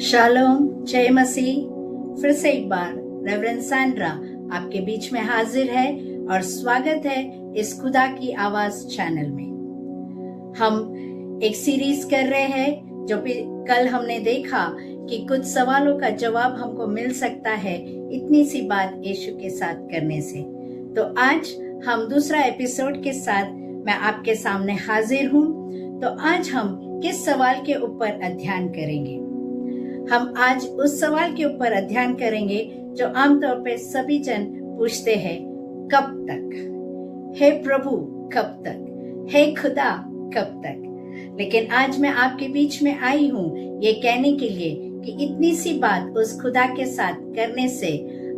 Shalom, जय मसीह। फिर से एक बार रेवरेंड सैंड्रा आपके बीच में हाजिर है और स्वागत है इस खुदा की आवाज चैनल में। हम एक सीरीज कर रहे हैं जो कल हमने देखा कि कुछ सवालों का जवाब हमको मिल सकता है इतनी सी बात यीशु के साथ करने से। तो आज हम दूसरा एपिसोड के साथ मैं आपके सामने हाजिर हूँ। तो आज हम किस सवाल के ऊपर अध्ययन करेंगे? हम आज उस सवाल के ऊपर अध्ययन करेंगे जो आमतौर पे सभी जन पूछते हैं, कब तक? हे प्रभु, कब तक? हे खुदा, कब तक? लेकिन आज मैं आपके बीच में आई हूँ ये कहने के लिए कि इतनी सी बात उस खुदा के साथ करने से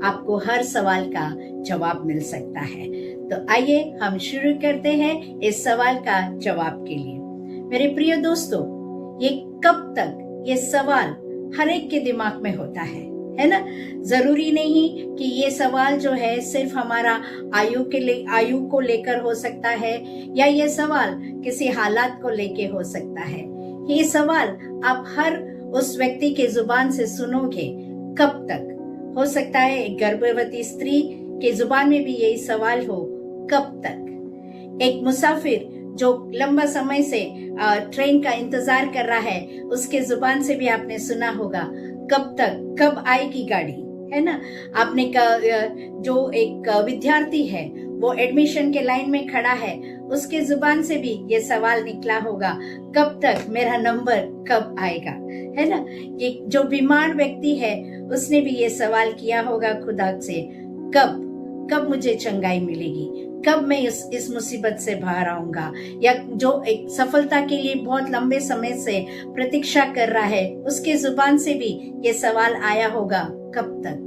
आपको हर सवाल का जवाब मिल सकता है। तो आइए हम शुरू करते हैं इस सवाल का जवाब के लिए। मेरे प्रिय दोस्तों, ये कब तक ये सवाल हर एक के दिमाग में होता है ना? जरूरी नहीं कि ये सवाल जो है सिर्फ हमारा आयु को लेकर हो सकता है या ये सवाल किसी हालात को लेके हो सकता है। ये सवाल आप हर उस व्यक्ति के जुबान से सुनोगे, कब तक? हो सकता है एक गर्भवती स्त्री के जुबान में भी यही सवाल हो, कब तक? एक मुसाफिर जो लंबा समय से ट्रेन का इंतजार कर रहा है, उसके जुबान से भी आपने सुना होगा, कब तक, कब आएगी गाड़ी, है ना? आपने जो एक विद्यार्थी है वो एडमिशन के लाइन में खड़ा है, उसके जुबान से भी ये सवाल निकला होगा, कब तक मेरा नंबर कब आएगा, है ना? ये जो बीमार व्यक्ति है उसने भी ये सवाल किया होगा खुदा से, कब मुझे चंगाई मिलेगी, कब मैं इस मुसीबत से बाहर आऊंगा? या जो एक सफलता के लिए बहुत लंबे समय से प्रतीक्षा कर रहा है, उसके जुबान से भी ये सवाल आया होगा, कब तक?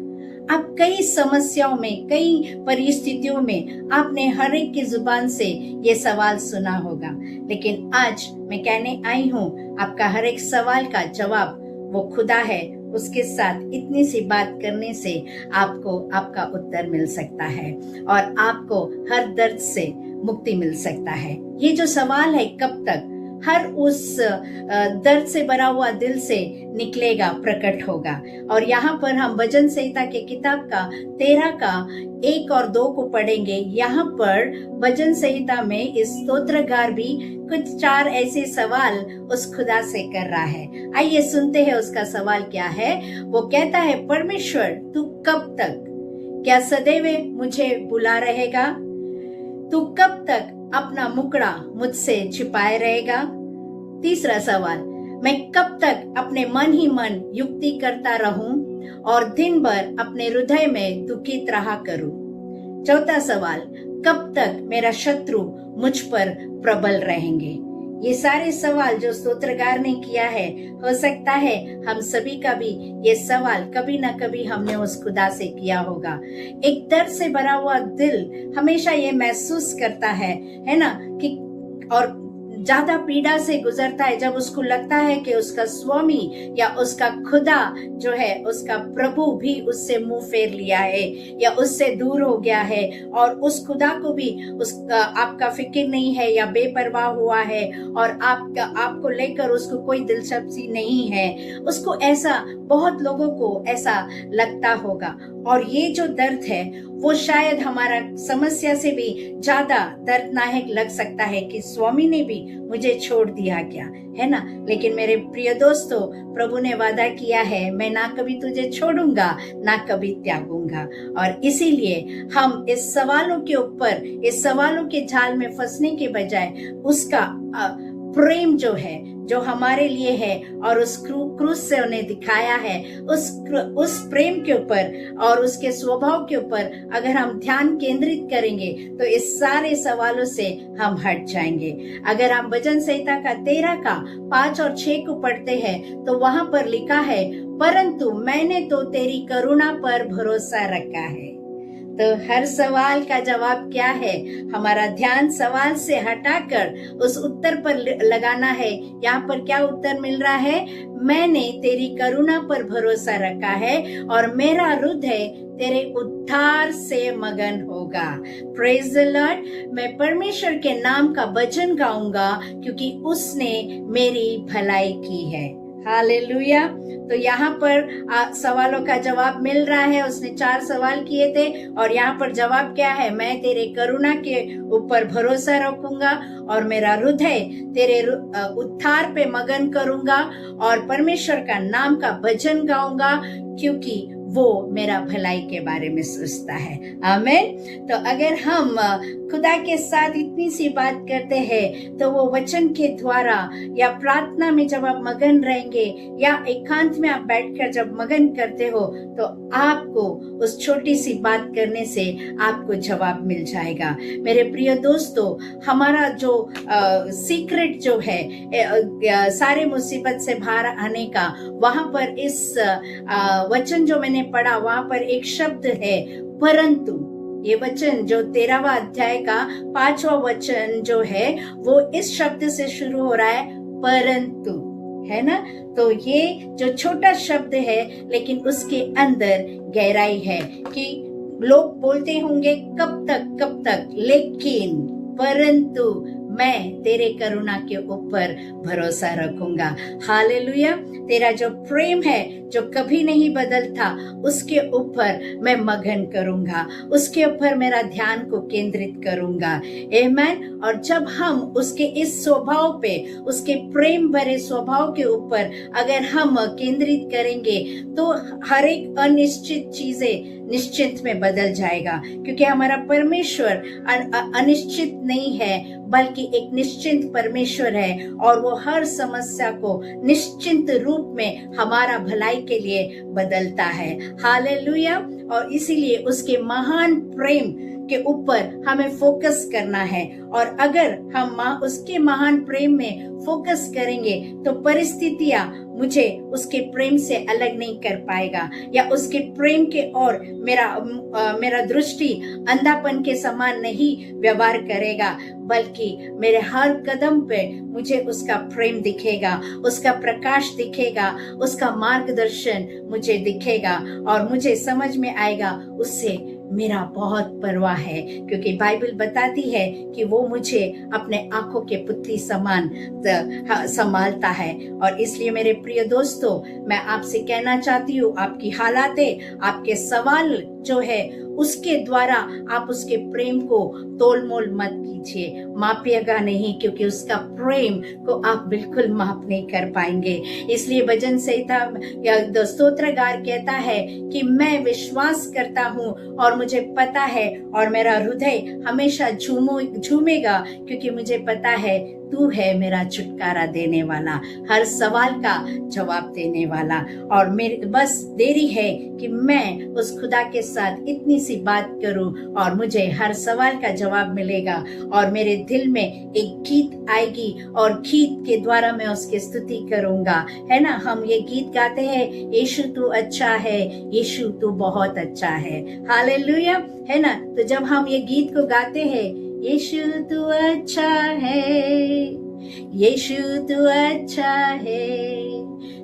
आप कई समस्याओं में, कई परिस्थितियों में आपने हर एक की जुबान से ये सवाल सुना होगा। लेकिन आज मैं कहने आई हूँ, आपका हर एक सवाल का जवाब वो खुदा है, उसके साथ इतनी सी बात करने से आपको आपका उत्तर मिल सकता है और आपको हर दर्द से मुक्ति मिल सकता है। ये जो सवाल है, कब तक, हर उस दर्द से भरा हुआ दिल से निकलेगा, प्रकट होगा। और यहाँ पर हम भजन संहिता के किताब का 13 का 1 और 2 को पढ़ेंगे। यहाँ पर भजन संहिता में इस स्तोत्रगार भी कुछ 4 ऐसे सवाल उस खुदा से कर रहा है। आइए सुनते हैं उसका सवाल क्या है। वो कहता है, परमेश्वर तू कब तक? क्या सदैव मुझे बुला रहेगा? तू कब तक अपना मुकड़ा मुझसे छिपाए रहेगा? तीसरा सवाल, मैं कब तक अपने मन ही मन युक्ति करता रहूं और दिन भर अपने हृदय में दुखित रहा करूं? चौथा सवाल, कब तक मेरा शत्रु मुझ पर प्रबल रहेंगे? ये सारे सवाल जो स्तोत्रगार ने किया है, हो सकता है हम सभी का भी ये सवाल कभी ना कभी हमने उस खुदा से किया होगा। एक दर्द से भरा हुआ दिल हमेशा ये महसूस करता है ना, कि और ज्यादा पीड़ा से गुजरता है जब उसको लगता है कि उसका स्वामी या उसका खुदा जो है, उसका प्रभु भी उससे मुंह फेर लिया है या उससे दूर हो गया है और उस खुदा को भी आपका फिक्र नहीं है या बेपरवाह हुआ है और आपको लेकर उसको कोई दिलचस्पी नहीं है। उसको ऐसा, बहुत लोगों को ऐसा लगता होगा। और ये जो दर्द है वो शायद हमारा समस्या से भी ज्यादा दर्दनाक लग सकता है कि स्वामी ने भी मुझे छोड़ दिया क्या, है ना? लेकिन मेरे प्रिय दोस्तों, प्रभु ने वादा किया है, मैं ना कभी तुझे छोड़ूंगा ना कभी त्यागूंगा। और इसीलिए हम इस सवालों के ऊपर, इस सवालों के जाल में फंसने के बजाय उसका प्रेम जो है, जो हमारे लिए है और उस क्रूस से उन्हें दिखाया है, उस प्रेम के ऊपर और उसके स्वभाव के ऊपर अगर हम ध्यान केंद्रित करेंगे तो इस सारे सवालों से हम हट जाएंगे। अगर हम भजन संहिता का 13 का 5 और 6 को पढ़ते हैं तो वहां पर लिखा है, परंतु मैंने तो तेरी करुणा पर भरोसा रखा है। तो हर सवाल का जवाब क्या है? हमारा ध्यान सवाल से हटाकर उस उत्तर पर लगाना है। यहाँ पर क्या उत्तर मिल रहा है? मैंने तेरी करुणा पर भरोसा रखा है और मेरा हृदय तेरे उद्धार से मगन होगा। Praise the Lord. मैं परमेश्वर के नाम का भजन गाऊंगा क्योंकि उसने मेरी भलाई की है। हालेलुया। तो यहाँ पर सवालों का जवाब मिल रहा है। उसने 4 सवाल किए थे और यहाँ पर जवाब क्या है? मैं तेरे करुणा के ऊपर भरोसा रखूंगा और मेरा हृदय तेरे उद्धार पे मगन करूंगा और परमेश्वर का नाम का भजन गाऊंगा, क्योंकि वो मेरा भलाई के बारे में सोचता है। आमीन। तो अगर हम खुदा के साथ इतनी सी बात करते हैं तो वो वचन के द्वारा या प्रार्थना में जब आप मगन रहेंगे या एकांत में आप बैठकर जब मगन करते हो तो आपको उस छोटी सी बात करने से आपको जवाब मिल जाएगा। मेरे प्रिय दोस्तों, हमारा जो सीक्रेट जो है सारे मुसीबत से बाहर आने का, वहां पर इस वचन जो मैंने पढ़ा वहां पर एक शब्द है परंतु। ये वचन जो 13वां अध्याय का 5वां वचन जो है वो इस शब्द से शुरू हो रहा है, परंतु, है ना। तो ये जो छोटा शब्द है लेकिन उसके अंदर गहराई है कि लोग बोलते होंगे कब तक, लेकिन परंतु मैं तेरे करुणा के ऊपर भरोसा रखूंगा। हालेलुया। तेरा जो प्रेम है जो कभी नहीं बदलता उसके ऊपर मैं मगन करूंगा, उसके ऊपर मेरा ध्यान को केंद्रित करूंगा। आमीन। और जब हम उसके इस स्वभाव पे, उसके प्रेम भरे स्वभाव के ऊपर अगर हम केंद्रित करेंगे तो हर एक अनिश्चित चीजें निश्चित में बदल जाएगा, क्योंकि हमारा परमेश्वर अनिश्चित नहीं है बल्कि एक निश्चिंत परमेश्वर है और वो हर समस्या को निश्चिंत रूप में हमारा भलाई के लिए बदलता है। हालेलुया। और इसीलिए उसके महान प्रेम के ऊपर हमें फोकस करना है। और अगर हम उसके महान प्रेम में फोकस करेंगे तो परिस्थितियां मुझे उसके प्रेम से अलग नहीं कर पाएगा, या उसके प्रेम के और मेरा दृष्टि अंधापन के समान नहीं व्यवहार करेगा, बल्कि मेरे हर कदम पे मुझे उसका प्रेम दिखेगा, उसका प्रकाश दिखेगा, उसका मार्गदर्शन मुझे दिखेगा और मुझे समझ में आएगा उससे मेरा बहुत परवाह है, क्योंकि बाइबल बताती है कि वो मुझे अपने आंखों के पुतली समान संभालता है। और इसलिए मेरे प्रिय दोस्तों, मैं आपसे कहना चाहती हूँ, आपकी हालातें, आपके सवाल जो है उसके द्वारा आप उसके प्रेम को तोलमोल मत कीजिए, मापिएगा नहीं, क्योंकि उसका प्रेम को आप बिल्कुल माप नहीं कर पाएंगे। इसलिए भजन संहिता या स्तोत्रगार कहता है कि मैं विश्वास करता हूँ और मुझे पता है और मेरा हृदय हमेशा झूमेगा, क्योंकि मुझे पता है तू है मेरा छुटकारा देने वाला, हर सवाल का जवाब देने वाला। और मेरे बस देरी है कि मैं उस खुदा के साथ इतनी सी बात करूं और मुझे हर सवाल का जवाब मिलेगा और मेरे दिल में एक गीत आएगी और गीत के द्वारा मैं उसकी स्तुति करूंगा। है ना, हम ये गीत गाते हैं, यीशु तू अच्छा है, यीशु तू बहुत अच्छा है। हालेलुया। है ना। तो जब हम ये गीत को गाते हैं, यीशु तू अच्छा है, यीशु तू अच्छा है,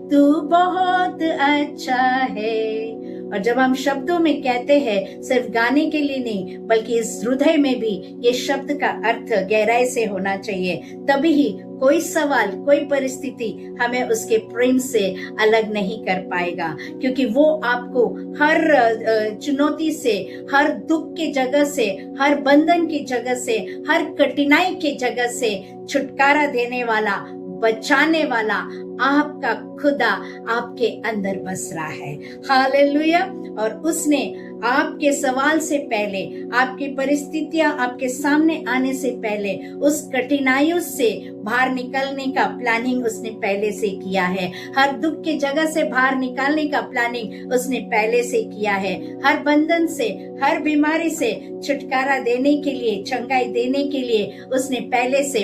तू बहुत अच्छा है। और जब हम शब्दों में कहते हैं, सिर्फ गाने के लिए नहीं बल्कि इस हृदय में भी ये शब्द का अर्थ गहराई से होना चाहिए, तभी ही कोई सवाल, कोई परिस्थिति हमें उसके प्रेम से अलग नहीं कर पाएगा, क्योंकि वो आपको हर चुनौती से, हर दुख की जगह से, हर बंधन की जगह से, हर कठिनाई की जगह से छुटकारा देने वाला, बचाने वाला आपका खुदा आपके अंदर बस रहा है। हालेलुया। और उसने आपके सवाल से पहले, आपकी परिस्थितियां आपके सामने आने से पहले, उस कठिनाइयों से बाहर निकलने का प्लानिंग उसने पहले से किया है। हर दुख की जगह से बाहर निकालने का प्लानिंग उसने पहले से किया है। हर बंधन से, हर बीमारी से छुटकारा देने के लिए, चंगाई देने के लिए उसने पहले से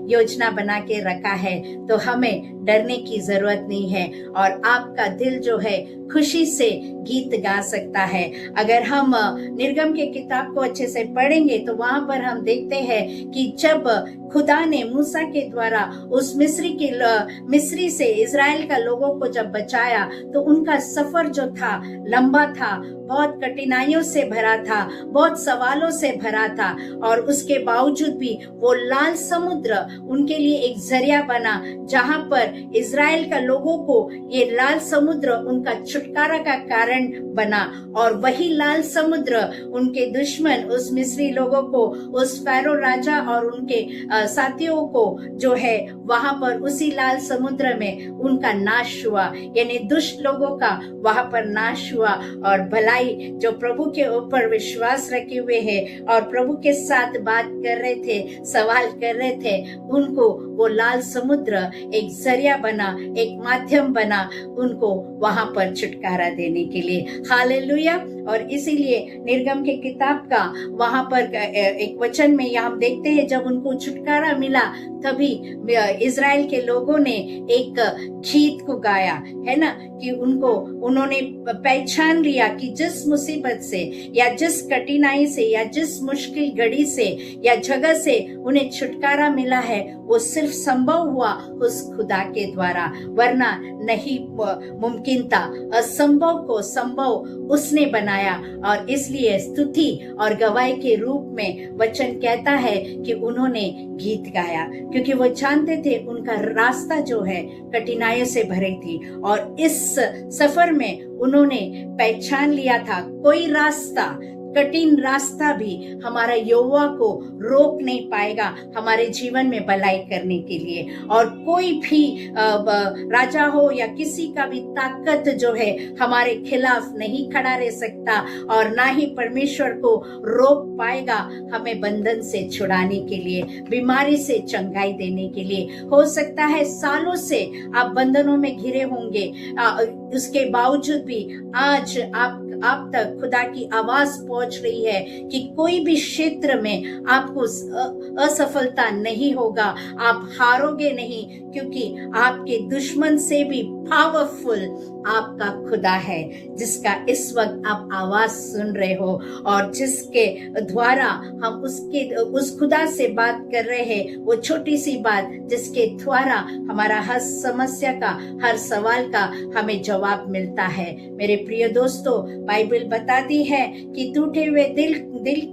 योजना बना के रखा है। तो हमें डरने की जरूरत नहीं है और आपका दिल जो है खुशी से गीत गा सकता है। अगर हम निर्गम के किताब को अच्छे से पढ़ेंगे तो वहां पर हम देखते हैं कि जब खुदा ने मूसा के द्वारा उस मिस्री से इजराइल का लोगों को जब बचाया, तो उनका सफर जो था लंबा था, बहुत कठिनाइयों से भरा था, बहुत सवालों से भरा था, और उसके बावजूद भी वो लाल समुद्र उनके लिए एक जरिया बना, जहां पर इजराइल का लोगों को ये लाल समुद्र उनका छुटकारा का कारण बना। और वही लाल समुद्र उनके दुश्मन, उस मिस्री लोगों को, उस फैरो राजा और उनके साथियों को जो है वहां पर उसी लाल समुद्र में उनका नाश हुआ, यानी दुष्ट लोगों का वहां पर नाश हुआ। और भलाई जो प्रभु के ऊपर विश्वास रखे हुए हैं और प्रभु के साथ बात कर रहे थे, सवाल कर रहे थे, उनको वो लाल समुद्र एक जरिया बना, एक माध्यम बना उनको वहां पर छुटकारा देने के लिए। हालेलुया। और इसीलिए निर्गम के किताब का वहां पर एक वचन में हम देखते हैं, जब उनको छुटकारा मिला तभी इजराइल के लोगों ने एक गीत को गाया, है ना, कि उन्होंने पहचान लिया कि जिस मुसीबत से या जिस कठिनाई से या जिस मुश्किल घड़ी से या जगह से उन्हें छुटकारा मिला है, वो सिर्फ संभव हुआ उस खुदा के द्वारा, वरना नहीं मुमकिन था। असंभव को संभव उसने बनाया। और इसलिए स्तुति और गवाही के रूप में वचन कहता है कि उन्होंने गीत गाया, क्योंकि वो जानते थे उनका रास्ता जो है कठिनाइयों से भरी थी। और इस सफर में उन्होंने पहचान लिया था, कोई रास्ता, कठिन रास्ता भी हमारा यहोवा को रोक नहीं पाएगा हमारे जीवन में भलाई करने के लिए। और कोई भी राजा हो या किसी का भी ताकत जो है हमारे खिलाफ नहीं खड़ा रह सकता, और ना ही परमेश्वर को रोक पाएगा हमें बंधन से छुड़ाने के लिए, बीमारी से चंगाई देने के लिए। हो सकता है सालों से आप बंधनों में घिरे होंगे, उसके बावजूद भी आज आप तक खुदा की आवाज पहुंच रही है कि कोई भी क्षेत्र में आपको असफलता नहीं होगा, आप हारोगे नहीं, क्योंकि आपके दुश्मन से भी पावरफुल आपका खुदा है, जिसका इस वक्त आप आवाज सुन रहे हो और जिसके द्वारा हम उस खुदा से बात कर रहे हैं। वो छोटी सी बात जिसके द्वारा हमारा हर समस्या का, हर सवाल का हमें जवाब मिलता है। मेरे प्रिय दोस्तों, बाइबल बताती है कि टूटे हुए दिल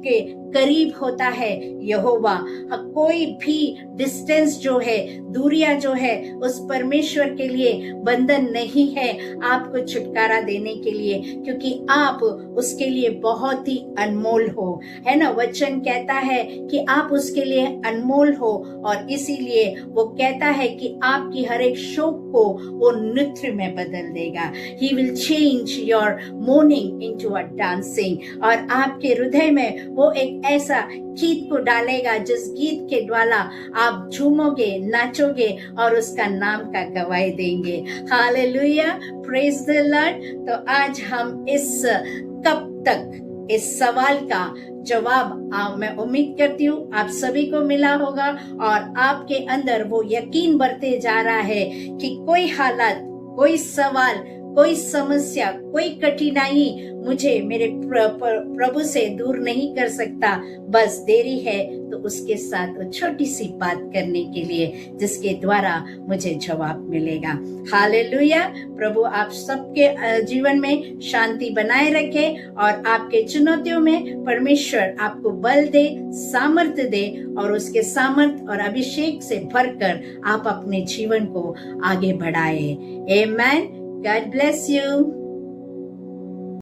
के करीब होता है यहोवा। कोई भी डिस्टेंस जो है, दूरियां जो है, उस परमेश्वर के लिए बंधन नहीं है आपको छुटकारा देने के लिए, क्योंकि आप उसके लिए बहुत ही अनमोल हो, है ना। वचन कहता है कि आप उसके लिए अनमोल हो, और इसीलिए वो कहता है कि आपकी हर एक शोक को वो नृत्य में बदल देगा। He will change your mourning into a dancing। और आपके हृदय में वो एक ऐसा गीत को डालेगा जिस गीत के द्वारा आप झूमोगे, नाचोगे और उसका नाम का गवाही देंगे। Hallelujah, praise the Lord. तो आज हम इस कब तक इस सवाल का जवाब मैं उम्मीद करती हूँ आप सभी को मिला होगा, और आपके अंदर वो यकीन बढ़ते जा रहा है कि कोई हालत, कोई सवाल, कोई समस्या, कोई कठिनाई मुझे मेरे प्रभु से दूर नहीं कर सकता। बस देरी है तो उसके साथ वो छोटी सी बात करने के लिए जिसके द्वारा मुझे जवाब मिलेगा। हालेलुया। प्रभु आप सबके जीवन में शांति बनाए रखे और आपके चुनौतियों में परमेश्वर आपको बल दे, सामर्थ्य दे, और उसके सामर्थ्य और अभिषेक से भरकर आप अपने जीवन को आगे बढ़ाए। आमेन। God bless you.